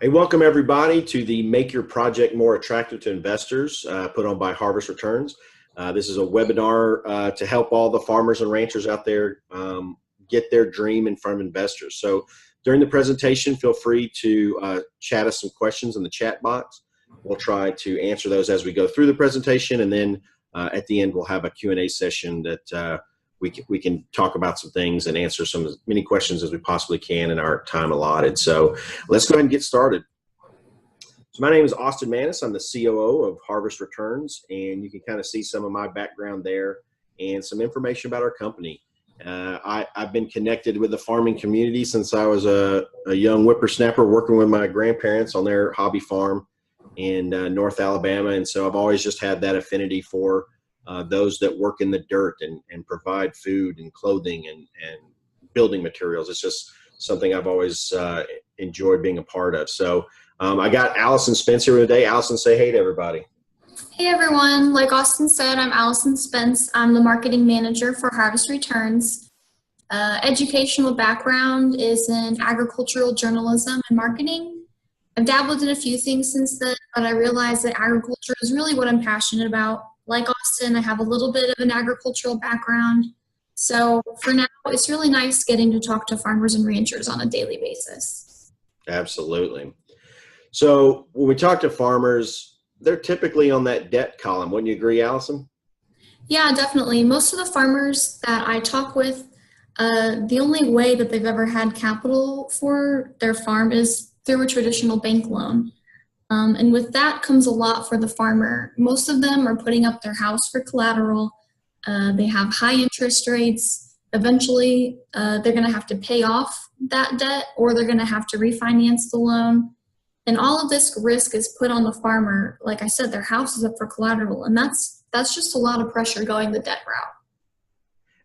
Hey, welcome everybody to the Make Your Project More Attractive to Investors put on by Harvest Returns. This is a webinar to help all the farmers and ranchers out there get their dream in front of investors. So during the presentation, feel free to chat us some questions in the chat box. We'll try to answer those as we go through the presentation, and then at the end we'll have a Q&A session that we can talk about some things and answer as many questions as we possibly can in our time allotted. So let's go ahead and get started. So my name is Austin Maness. I'm the COO of Harvest Returns, and you can kind of see some of my background there and some information about our company. I've been connected with the farming community since I was a young whippersnapper working with my grandparents on their hobby farm in North Alabama. And so I've always just had that affinity for those that work in the dirt and provide food and clothing and building materials. It's just something I've always enjoyed being a part of. So I got Allison Spence here today. Allison, say hey to everybody. Hey everyone, like Austin said, I'm Allison Spence. I'm the marketing manager for Harvest Returns. Educational background is in agricultural journalism and marketing. I've dabbled in a few things since then, but I realized that agriculture is really what I'm passionate about. Like Austin, I have a little bit of an agricultural background. So for now, it's really nice getting to talk to farmers and ranchers on a daily basis. Absolutely. So when we talk to farmers, they're typically on that debt column. Wouldn't you agree, Allison? Yeah, definitely. Most of the farmers that I talk with, the only way that they've ever had capital for their farm is through a traditional bank loan. And with that comes a lot for the farmer. Most of them are putting up their house for collateral. They have high interest rates. Eventually, they're going to have to pay off that debt, or they're going to have to refinance the loan. And all of this risk is put on the farmer. Like I said, their house is up for collateral, and that's just a lot of pressure going the debt route.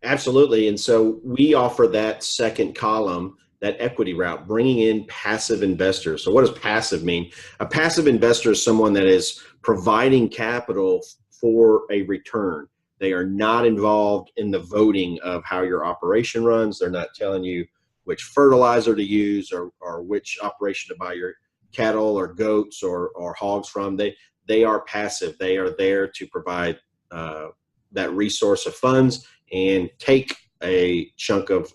Absolutely. And so we offer that second column, that equity route, bringing in passive investors. So what does passive mean? A passive investor is someone that is providing capital for a return. They are not involved in the voting of how your operation runs. They're not telling you which fertilizer to use or which operation to buy your cattle or goats or hogs from. They are passive. They are there to provide that resource of funds and take a chunk of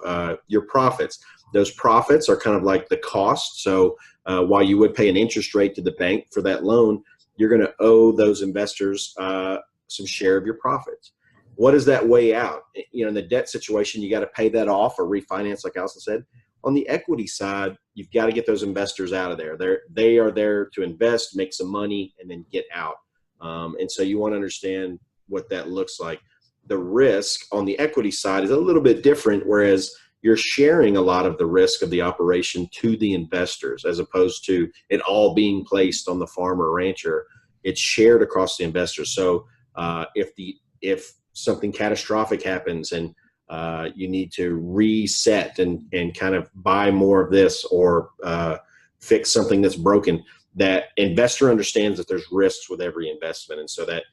your profits. Those profits are kind of like the cost. So while you would pay an interest rate to the bank for that loan, you're going to owe those investors some share of your profits. What does that weigh out? You know, in the debt situation, you got to pay that off or refinance, like Allison said. On the equity side, you've got to get those investors out of there. They are there to invest, make some money, and then get out. And so you want to understand what that looks like. The risk on the equity side is a little bit different, whereas you're sharing a lot of the risk of the operation to the investors, as opposed to it all being placed on the farmer or rancher. It's shared across the investors. So if something catastrophic happens and you need to reset and kind of buy more of this or fix something that's broken, that investor understands that there's risks with every investment, and so that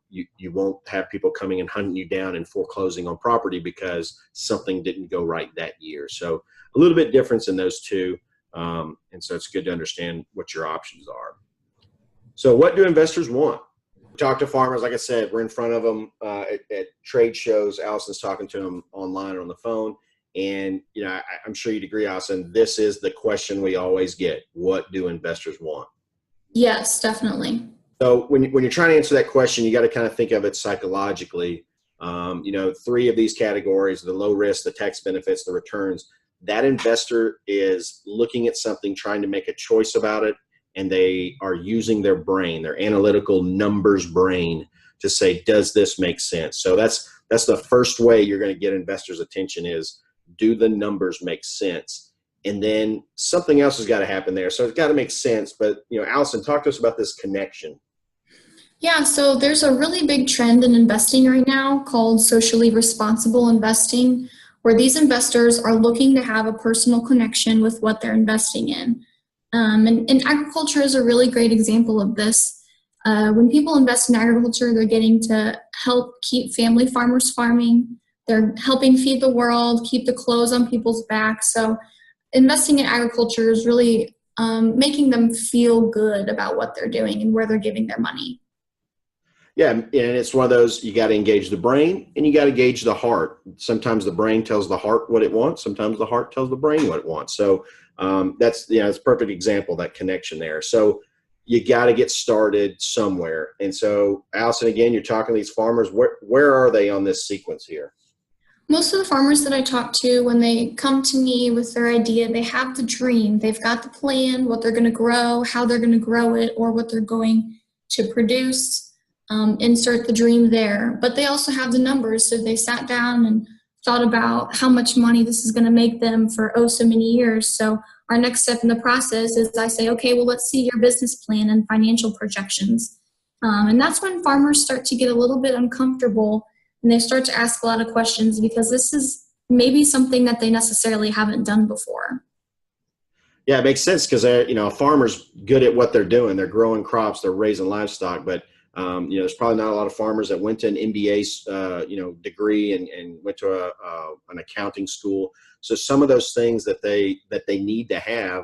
you won't have people coming and hunting you down and foreclosing on property because something didn't go right that year. So a little bit difference in those two, and so it's good to understand what your options are. So what do investors want? Talk to farmers. Like I said, we're in front of them at trade shows. Allison's talking to them online or on the phone. And, you know, I'm sure you'd agree, Allison, this is the question we always get. What do investors want? Yes, definitely. So when you're trying to answer that question, you got to kind of think of it psychologically. You know, three of these categories, the low risk, the tax benefits, the returns, that investor is looking at something, trying to make a choice about it, and they are using their brain, their analytical numbers brain, to say, does this make sense? So that's the first way you're going to get investors' attention is, do the numbers make sense? And then something else has got to happen there. So it's got to make sense. But, you know, Allison, talk to us about this connection. Yeah, so there's a really big trend in investing right now called socially responsible investing, where these investors are looking to have a personal connection with what they're investing in. And agriculture is a really great example of this. When people invest in agriculture, they're getting to help keep family farmers farming. They're helping feed the world, keep the clothes on people's backs. So investing in agriculture is really making them feel good about what they're doing and where they're giving their money. Yeah, and it's one of those, you got to engage the brain and you got to gauge the heart. Sometimes the brain tells the heart what it wants. Sometimes the heart tells the brain what it wants. So that's, it's a perfect example, that connection there. So you got to get started somewhere. And so, Allison, again, you're talking to these farmers. Where are they on this sequence here? Most of the farmers that I talk to, when they come to me with their idea, they have the dream. They've got the plan, what they're going to grow, how they're going to grow it, or what they're going to produce. Insert the dream there. But they also have the numbers. So they sat down and thought about how much money this is going to make them for so many years. So our next step in the process is I say, okay, well, let's see your business plan and financial projections. And that's when farmers start to get a little bit uncomfortable and they start to ask a lot of questions, because this is maybe something that they necessarily haven't done before. Yeah, it makes sense, because a farmer's good at what they're doing. They're growing crops, they're raising livestock, but there's probably not a lot of farmers that went to an MBA, degree and went to an accounting school. So some of those things that they need to have,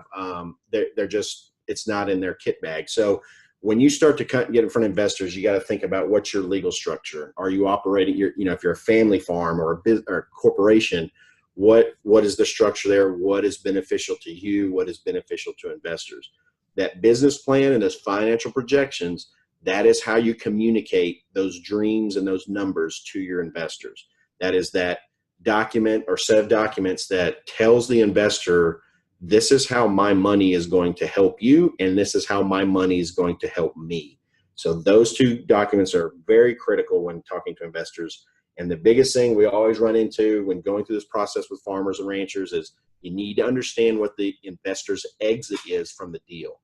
they're just, it's not in their kit bag. So when you start to get in front of investors, you got to think about what's your legal structure. Are you operating if you're a family farm or a corporation, what is the structure there? What is beneficial to you? What is beneficial to investors? That business plan and those financial projections, that is how you communicate those dreams and those numbers to your investors. That is that document or set of documents that tells the investor, this is how my money is going to help you, and this is how my money is going to help me. So those two documents are very critical when talking to investors. And the biggest thing we always run into when going through this process with farmers and ranchers is you need to understand what the investor's exit is from the deal.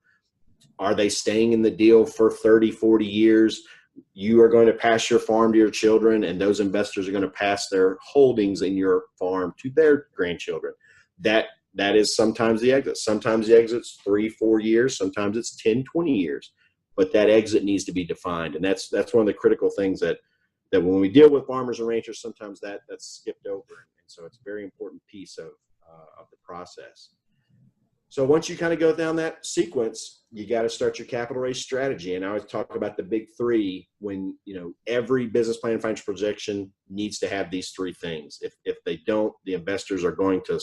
Are they staying in the deal for 30, 40 years? You are going to pass your farm to your children, and those investors are going to pass their holdings in your farm to their grandchildren. That is sometimes the exit. Sometimes the exit's 3, 4 years. Sometimes it's 10, 20 years. But that exit needs to be defined. And that's one of the critical things that when we deal with farmers and ranchers, sometimes that's skipped over. And so it's a very important piece of the process. So once you kind of go down that sequence, you got to start your capital raise strategy. And I always talk about the big three when, every business plan and financial projection needs to have these three things. If they don't, the investors are going to,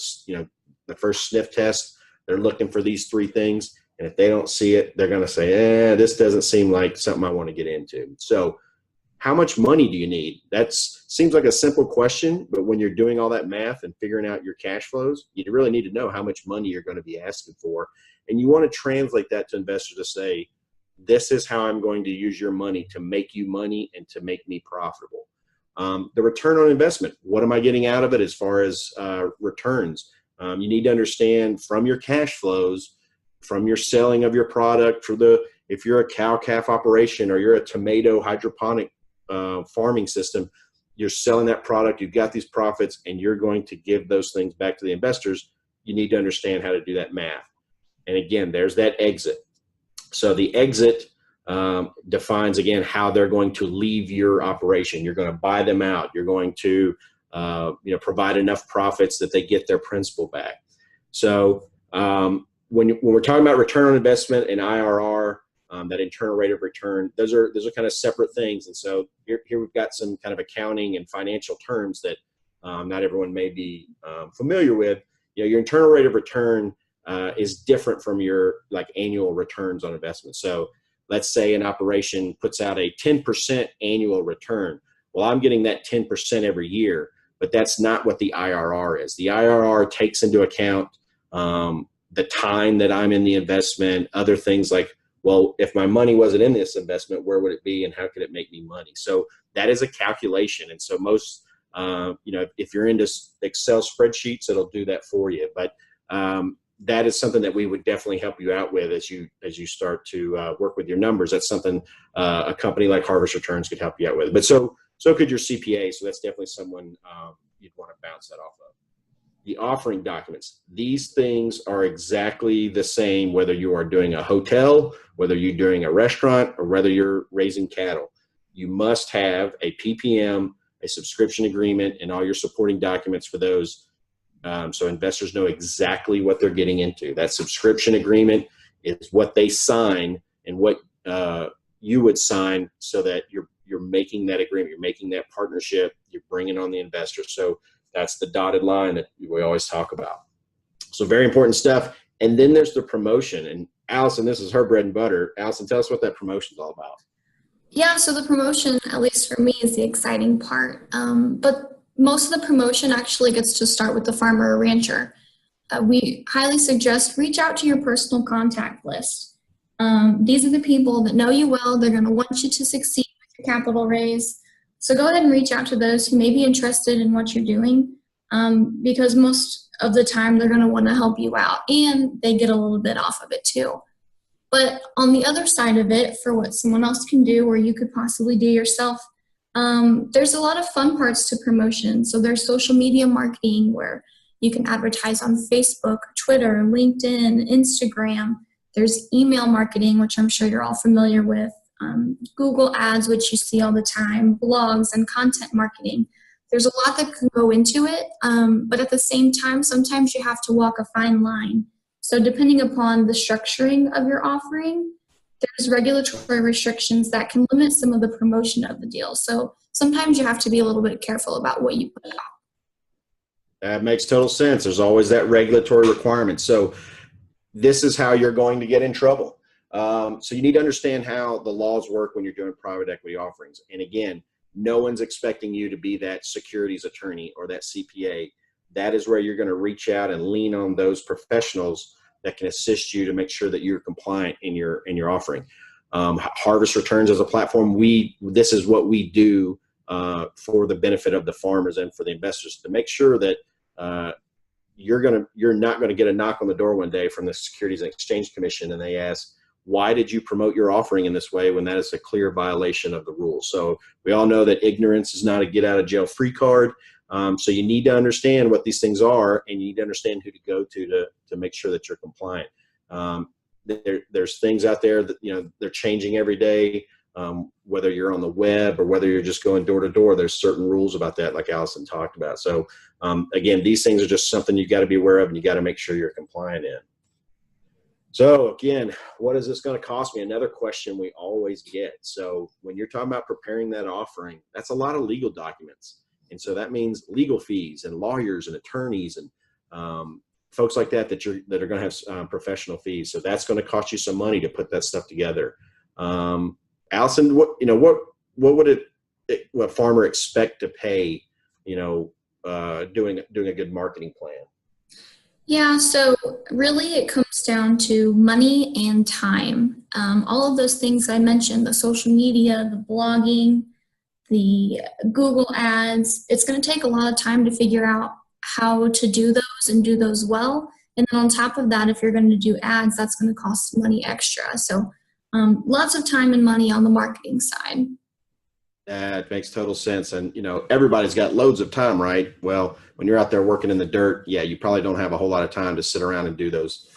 the first sniff test, they're looking for these three things. And if they don't see it, they're going to say, this doesn't seem like something I want to get into. So how much money do you need? That seems like a simple question, but when you're doing all that math and figuring out your cash flows, you really need to know how much money you're going to be asking for. And you want to translate that to investors to say, this is how I'm going to use your money to make you money and to make me profitable. The return on investment, what am I getting out of it as far as returns? You need to understand from your cash flows, from your selling of your product, if you're a cow-calf operation or you're a tomato hydroponic farming system, you're selling that product, you've got these profits, and you're going to give those things back to the investors. You need to understand how to do that math. And again, there's that exit. So the exit defines, again, how they're going to leave your operation. You're going to buy them out. You're going to provide enough profits that they get their principal back. So when we're talking about return on investment and IRR, that internal rate of return, those are kind of separate things. And so here we've got some kind of accounting and financial terms that not everyone may be familiar with. Your internal rate of return is different from your annual returns on investment. So let's say an operation puts out a 10% annual return. Well, I'm getting that 10% every year, but that's not what the IRR is. The IRR takes into account the time that I'm in the investment, other things like, well, if my money wasn't in this investment, where would it be and how could it make me money? So that is a calculation. And so most, if you're into Excel spreadsheets, it'll do that for you. But that is something that we would definitely help you out with as you start to work with your numbers. That's something a company like Harvest Returns could help you out with. But so could your CPA. So that's definitely someone you'd want to bounce that off of. The offering documents. These things are exactly the same whether you are doing a hotel, whether you're doing a restaurant, or whether you're raising cattle. You must have a PPM, a subscription agreement, and all your supporting documents for those so investors know exactly what they're getting into. That subscription agreement is what they sign and what you would sign, so that you're making that agreement, you're making that partnership, you're bringing on the investor. So that's the dotted line that we always talk about. So very important stuff. And then there's the promotion. And Allison, this is her bread and butter. Allison, tell us what that promotion is all about. Yeah, so the promotion, at least for me, is the exciting part. But most of the promotion actually gets to start with the farmer or rancher. We highly suggest reach out to your personal contact list. These are the people that know you well. They're going to want you to succeed with your capital raise. So go ahead and reach out to those who may be interested in what you're doing, because most of the time they're going to want to help you out, and they get a little bit off of it too. But on the other side of it, for what someone else can do or you could possibly do yourself, there's a lot of fun parts to promotion. So there's social media marketing, where you can advertise on Facebook, Twitter, LinkedIn, Instagram. There's email marketing, which I'm sure you're all familiar with, Google ads, which you see all the time, blogs, and content marketing. There's a lot that can go into it, but at the same time, sometimes you have to walk a fine line. So depending upon the structuring of your offering, there's regulatory restrictions that can limit some of the promotion of the deal. So sometimes you have to be a little bit careful about what you put out. That makes total sense. There's always that regulatory requirement. So this is how you're going to get in trouble. So you need to understand how the laws work when you're doing private equity offerings. And again, no one's expecting you to be that securities attorney or that CPA. That is where you're going to reach out and lean on those professionals that can assist you to make sure that you're compliant in your offering. Harvest Returns as a platform, this is what we do for the benefit of the farmers and for the investors, to make sure that you're not going to get a knock on the door one day from the Securities and Exchange Commission and they ask, why did you promote your offering in this way, when that is a clear violation of the rules? So we all know that ignorance is not a get out of jail free card. So you need to understand what these things are, and you need to understand who to go to make sure that you're compliant. There's things out there that, they're changing every day. Whether you're on the web or whether you're just going door to door, there's certain rules about that, like Allison talked about. So again, these things are just something you got to be aware of, and you got to make sure you're compliant in. So again, what is this going to cost me? Another question we always get. So when you're talking about preparing that offering, that's a lot of legal documents. And so that means legal fees and lawyers and attorneys and folks like that that are going to have professional fees. So that's going to cost you some money to put that stuff together. Allison, what would a farmer expect to pay, doing a good marketing plan? Yeah, so really it comes down to money and time. All of those things I mentioned, the social media, the blogging, the Google ads, it's going to take a lot of time to figure out how to do those and do those well. And then on top of that, if you're going to do ads, that's going to cost money extra. So lots of time and money on the marketing side. That makes total sense. And, everybody's got loads of time, right? Well, when you're out there working in the dirt, yeah, you probably don't have a whole lot of time to sit around and do those,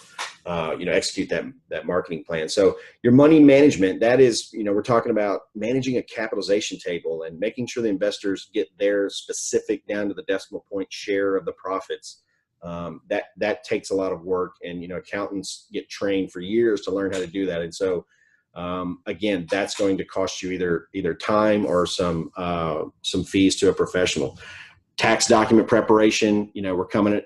execute that marketing plan. So your money management, that is, we're talking about managing a capitalization table and making sure the investors get their specific down to the decimal point share of the profits. That takes a lot of work, and, accountants get trained for years to learn how to do that. And so, again, that's going to cost you either time or some fees to a professional. Tax document preparation, we're coming at,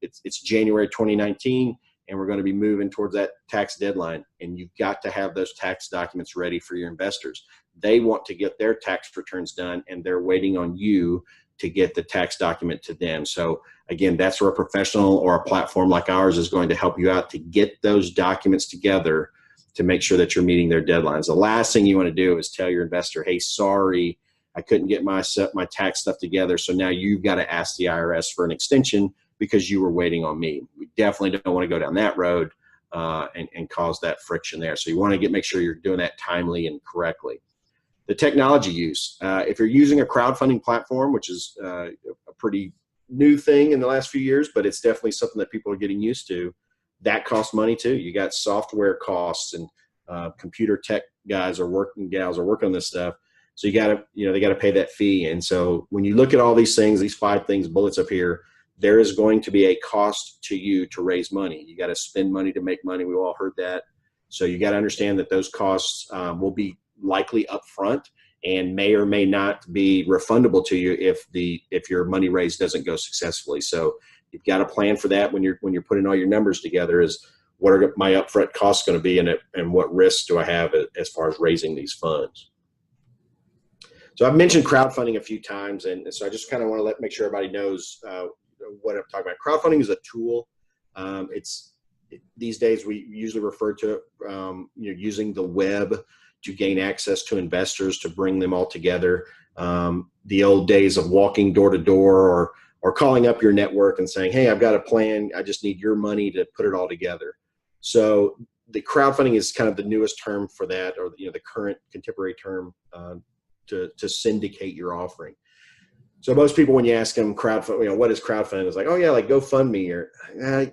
it's January 2019, and we're going to be moving towards that tax deadline. And you've got to have those tax documents ready for your investors. They want to get their tax returns done, and they're waiting on you to get the tax document to them. So again, that's where a professional or a platform like ours is going to help you out to get those documents together to make sure that you're meeting their deadlines. The last thing you want to do is tell your investor, hey, sorry, I couldn't get my tax stuff together, so now you've got to ask the IRS for an extension because you were waiting on me. We definitely don't want to go down that road and cause that friction there. So you want to make sure you're doing that timely and correctly. The technology use. If you're using a crowdfunding platform, which is a pretty new thing in the last few years, but it's definitely something that people are getting used to, that costs money too. You got software costs, and computer tech gals are working on this stuff. So you got to, they got to pay that fee. And so when you look at all these things, these 5 things, bullets up here, there is going to be a cost to you to raise money. You got to spend money to make money. We all heard that. So you got to understand that those costs will be likely upfront and may or may not be refundable to you if your money raise doesn't go successfully. So you've got to plan for that when you're putting all your numbers together. Is what are my upfront costs going to be, and what risks do I have as far as raising these funds? So I've mentioned crowdfunding a few times, and so I just kind of want to make sure everybody knows what I'm talking about. Crowdfunding is a tool. These days we usually refer to using the web to gain access to investors, to bring them all together. The old days of walking door to door or calling up your network and saying, hey, I've got a plan, I just need your money to put it all together. So the crowdfunding is kind of the newest term for that, or the current contemporary term to syndicate your offering. So most people, when you ask them crowdfunding, what is crowdfunding? It's like, oh yeah, like GoFundMe, or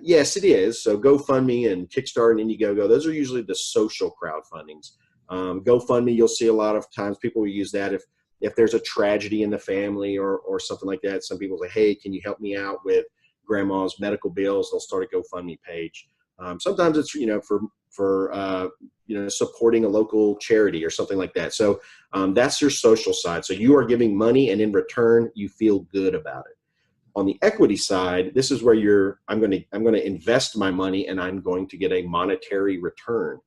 yes, it is. So GoFundMe and Kickstarter and Indiegogo, those are usually the social crowdfundings. GoFundMe, you'll see a lot of times people will use that if there's a tragedy in the family or something like that. Some people say, hey, can you help me out with grandma's medical bills? They'll start a GoFundMe page. Sometimes it's for supporting a local charity or something like that. So that's your social side. So you are giving money, and in return you feel good about it. On the equity side, this is where I'm going to invest my money, and I'm going to get a monetary return.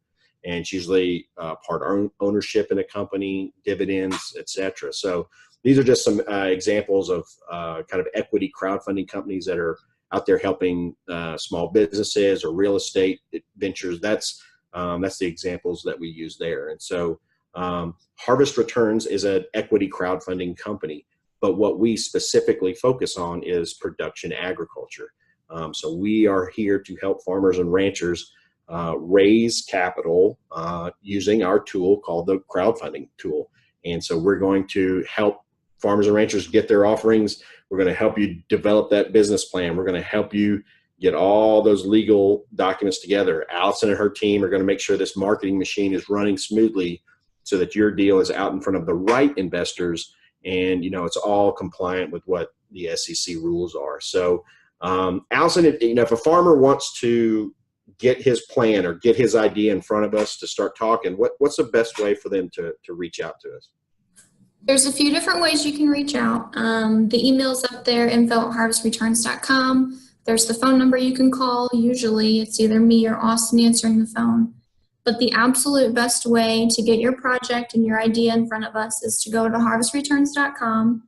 And it's usually part ownership in a company, dividends, etc. So these are just some examples of kind of equity crowdfunding companies that are out there helping small businesses or real estate ventures. That's the examples that we use there. And so Harvest Returns is an equity crowdfunding company, but what we specifically focus on is production agriculture. So we are here to help farmers and ranchers raise capital using our tool called the crowdfunding tool. And so we're going to help farmers and ranchers get their offerings. We're going to help you develop that business plan. We're going to help you get all those legal documents together. Allison and her team are going to make sure this marketing machine is running smoothly so that your deal is out in front of the right investors, and it's all compliant with what the SEC rules are. So Allison, if a farmer wants to get his plan or get his idea in front of us to start talking, what's the best way for them to reach out to us? There's a few different ways you can reach out. The email's up there, info@harvestreturns.com. There's the phone number you can call. Usually it's either me or Austin answering the phone. But the absolute best way to get your project and your idea in front of us is to go to harvestreturns.com.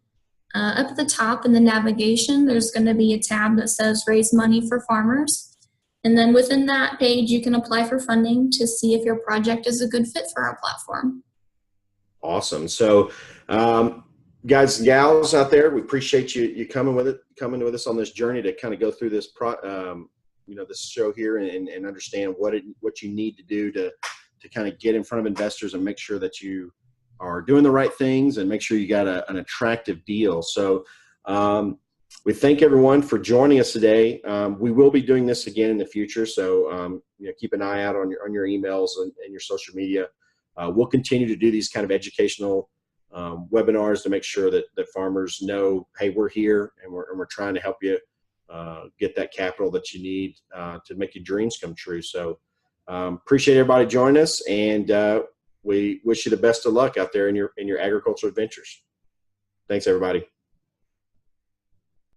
Up at the top in the navigation, there's going to be a tab that says Raise Money for Farmers. And then within that page, you can apply for funding to see if your project is a good fit for our platform. Awesome. So, guys and gals out there, we appreciate you coming with us on this journey to kind of go through this this show here and understand what you need to do to kind of get in front of investors and make sure that you are doing the right things and make sure you got an attractive deal. So we thank everyone for joining us today. We will be doing this again in the future, so keep an eye out on your emails and your social media. We'll continue to do these kind of educational webinars to make sure that farmers know, hey, we're here and we're trying to help you get that capital that you need to make your dreams come true. So appreciate everybody joining us, and we wish you the best of luck out there in your agricultural adventures. Thanks, everybody.